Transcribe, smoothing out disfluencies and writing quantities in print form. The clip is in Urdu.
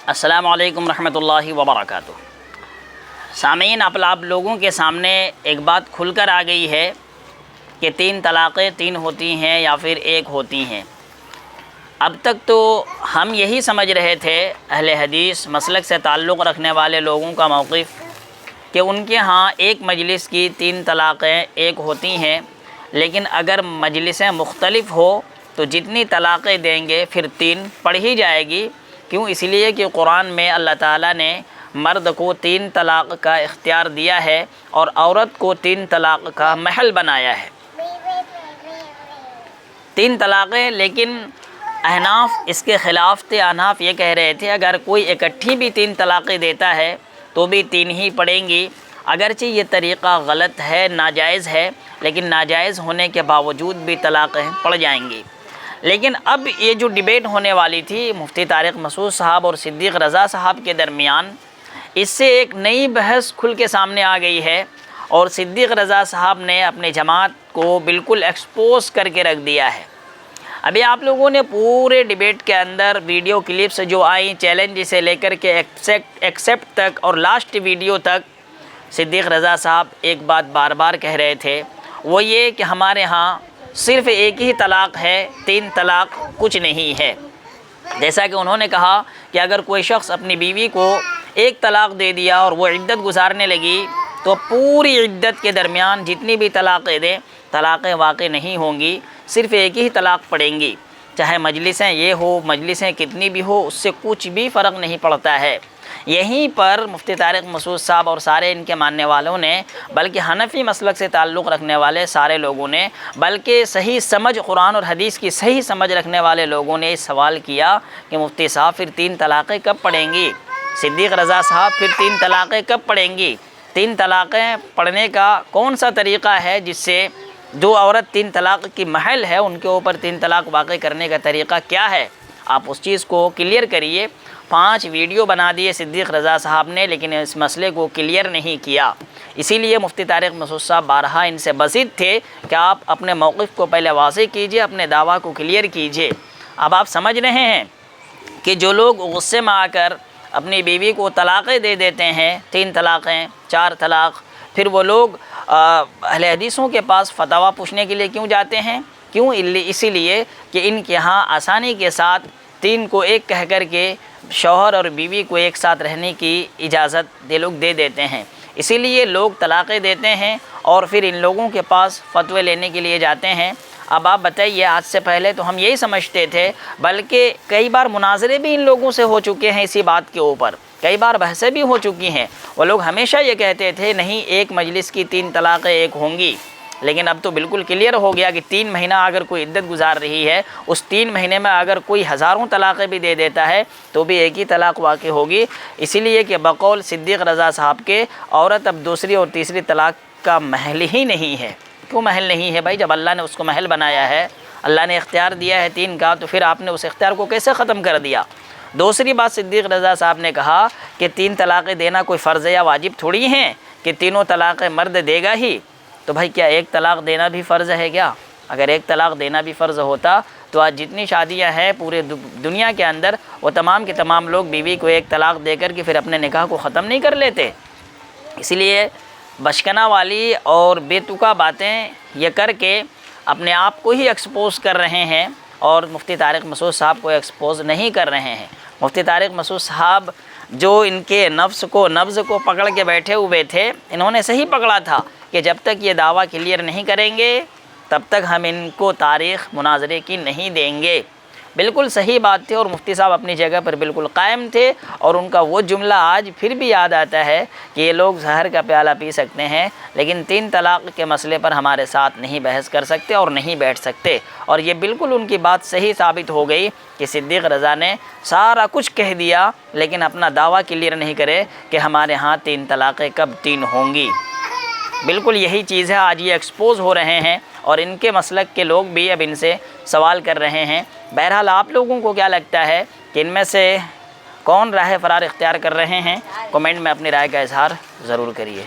السلام علیکم ورحمۃ اللہ وبرکاتہ۔ سامعین، آپ لوگوں کے سامنے ایک بات کھل کر آ گئی ہے کہ 3 طلاقیں 3 ہوتی ہیں یا پھر 1 ہوتی ہیں۔ اب تک تو ہم یہی سمجھ رہے تھے، اہل حدیث مسلک سے تعلق رکھنے والے لوگوں کا موقف، کہ ان کے ہاں ایک مجلس کی 3 طلاقیں 1 ہوتی ہیں، لیکن اگر مجلسیں مختلف ہو تو جتنی طلاقیں دیں گے پھر 3 پڑھ ہی جائے گی۔ کیوں؟ اس لیے کہ قرآن میں اللہ تعالیٰ نے مرد کو 3 طلاق کا اختیار دیا ہے اور عورت کو 3 طلاق کا محل بنایا ہے۔ 3 طلاقیں، لیکن احناف اس کے خلاف تھے۔ احناف یہ کہہ رہے تھے اگر کوئی اکٹھی بھی 3 طلاقیں دیتا ہے تو بھی 3 ہی پڑیں گی۔ اگرچہ یہ طریقہ غلط ہے، ناجائز ہے، لیکن ناجائز ہونے کے باوجود بھی طلاقیں پڑ جائیں گی۔ لیکن اب یہ جو ڈیبیٹ ہونے والی تھی مفتی طارق مسعود صاحب اور صدیق رضا صاحب کے درمیان، اس سے ایک نئی بحث کھل کے سامنے آ گئی ہے، اور صدیق رضا صاحب نے اپنی جماعت کو بالکل ایکسپوز کر کے رکھ دیا ہے۔ ابھی آپ لوگوں نے پورے ڈیبیٹ کے اندر ویڈیو کلپس جو آئیں، چیلنج سے لے کر کے ایکسیپٹ تک اور لاسٹ ویڈیو تک، صدیق رضا صاحب ایک بات بار بار کہہ رہے تھے، وہ یہ کہ ہمارے ہاں صرف 1 ہی طلاق ہے، 3 طلاق کچھ نہیں ہے۔ جیسا کہ انہوں نے کہا کہ اگر کوئی شخص اپنی بیوی کو 1 طلاق دے دیا اور وہ عدت گزارنے لگی تو پوری عدت کے درمیان جتنی بھی طلاقیں دیں، طلاقیں واقع نہیں ہوں گی، صرف 1 ہی طلاق پڑیں گی۔ چاہے مجلسیں یہ ہو، مجلسیں کتنی بھی ہو، اس سے کچھ بھی فرق نہیں پڑتا ہے۔ یہیں پر مفتی طارق مسعود صاحب اور سارے ان کے ماننے والوں نے، بلکہ حنفی مسلک سے تعلق رکھنے والے سارے لوگوں نے، بلکہ صحیح سمجھ قرآن اور حدیث کی صحیح سمجھ رکھنے والے لوگوں نے سوال کیا کہ مفتی صاحب پھر 3 طلاقیں کب پڑیں گی؟ صدیق رضا صاحب پھر 3 طلاقیں کب پڑیں گی؟ 3 طلاقیں پڑھنے کا کون سا طریقہ ہے جس سے جو عورت 3 طلاق کی محل ہے ان کے اوپر 3 طلاق واقع کرنے کا طریقہ کیا ہے؟ آپ اس چیز کو کلیئر کریے۔ 5 ویڈیو بنا دیے صدیق رضا صاحب نے، لیکن اس مسئلے کو کلیئر نہیں کیا۔ اسی لیے مفتی طارق مسعود صاحب بارہا ان سے بزد تھے کہ آپ اپنے موقف کو پہلے واضح کیجئے، اپنے دعویٰ کو کلیئر کیجئے۔ اب آپ سمجھ رہے ہیں کہ جو لوگ غصے میں آ کر اپنی بیوی کو طلاقیں دے دیتے ہیں، 3 طلاقیں، 4 طلاق، پھر وہ لوگ اہل حدیثوں کے پاس فتویٰ پوچھنے کے لیے کیوں جاتے ہیں؟ کیوں؟ اسی لیے کہ ان کے ہاں آسانی کے ساتھ 3 کو 1 کہہ کر کے شوہر اور بیوی کو ایک ساتھ رہنے کی اجازت یہ لوگ دے دیتے ہیں۔ اسی لیے لوگ طلاقیں دیتے ہیں اور پھر ان لوگوں کے پاس فتوے لینے کے لیے جاتے ہیں۔ اب آپ بتائیے، آج سے پہلے تو ہم یہی سمجھتے تھے، بلکہ کئی بار مناظرے بھی ان لوگوں سے ہو چکے ہیں اسی بات کے اوپر، کئی بار بحثیں بھی ہو چکی ہیں۔ وہ لوگ ہمیشہ یہ کہتے تھے نہیں، 1 مجلس کی 3 طلاقیں 1 ہوں گی، لیکن اب تو بالکل کلیئر ہو گیا کہ 3 مہینہ اگر کوئی عدت گزار رہی ہے، اس 3 مہینے میں اگر کوئی ہزاروں طلاقیں بھی دے دیتا ہے تو بھی 1 ہی طلاق واقع ہوگی۔ اسی لیے کہ بقول صدیق رضا صاحب کے، عورت اب دوسری اور تیسری طلاق کا محل ہی نہیں ہے۔ کیوں محل نہیں ہے بھائی؟ جب اللہ نے اس کو محل بنایا ہے، اللہ نے اختیار دیا ہے 3 کا، تو پھر آپ نے اس اختیار کو کیسے ختم کر دیا؟ دوسری بات صدیق رضا صاحب نے کہا کہ 3 طلاقیں دینا کوئی فرض یا واجب تھوڑی ہیں کہ تینوں طلاقیں مرد دے گا ہی۔ تو بھائی کیا 1 طلاق دینا بھی فرض ہے کیا؟ اگر 1 طلاق دینا بھی فرض ہوتا تو آج جتنی شادیاں ہیں پورے دنیا کے اندر، وہ تمام کے تمام لوگ بیوی کو 1 طلاق دے کر کے پھر اپنے نکاح کو ختم نہیں کر لیتے۔ اسی لیے بچکنا والی اور بے تکا باتیں یہ کر کے اپنے آپ کو ہی ایکسپوز کر رہے ہیں، اور مفتی طارق مسعود صاحب کو ایکسپوز نہیں کر رہے ہیں۔ مفتی طارق مسعود صاحب جو ان کے نبض کو پکڑ کے بیٹھے ہوئے تھے، انہوں نے صحیح پکڑا تھا کہ جب تک یہ دعویٰ کلیئر نہیں کریں گے تب تک ہم ان کو تاریخ مناظرے کی نہیں دیں گے۔ بالکل صحیح بات تھی، اور مفتی صاحب اپنی جگہ پر بالکل قائم تھے، اور ان کا وہ جملہ آج پھر بھی یاد آتا ہے کہ یہ لوگ زہر کا پیالہ پی سکتے ہیں لیکن 3 طلاق کے مسئلے پر ہمارے ساتھ نہیں بحث کر سکتے اور نہیں بیٹھ سکتے۔ اور یہ بالکل ان کی بات صحیح ثابت ہو گئی کہ صدیق رضا نے سارا کچھ کہہ دیا لیکن اپنا دعویٰ کلیئر نہیں کرے کہ ہمارے ہاں 3 طلاقیں کب 3 ہوں گی۔ بالکل یہی چیز ہے، آج یہ ایکسپوز ہو رہے ہیں، اور ان کے مسلک کے لوگ بھی اب ان سے سوال کر رہے ہیں۔ بہرحال آپ لوگوں کو کیا لگتا ہے کہ ان میں سے کون راہ فرار اختیار کر رہے ہیں؟ کمنٹ میں اپنی رائے کا اظہار ضرور کریے۔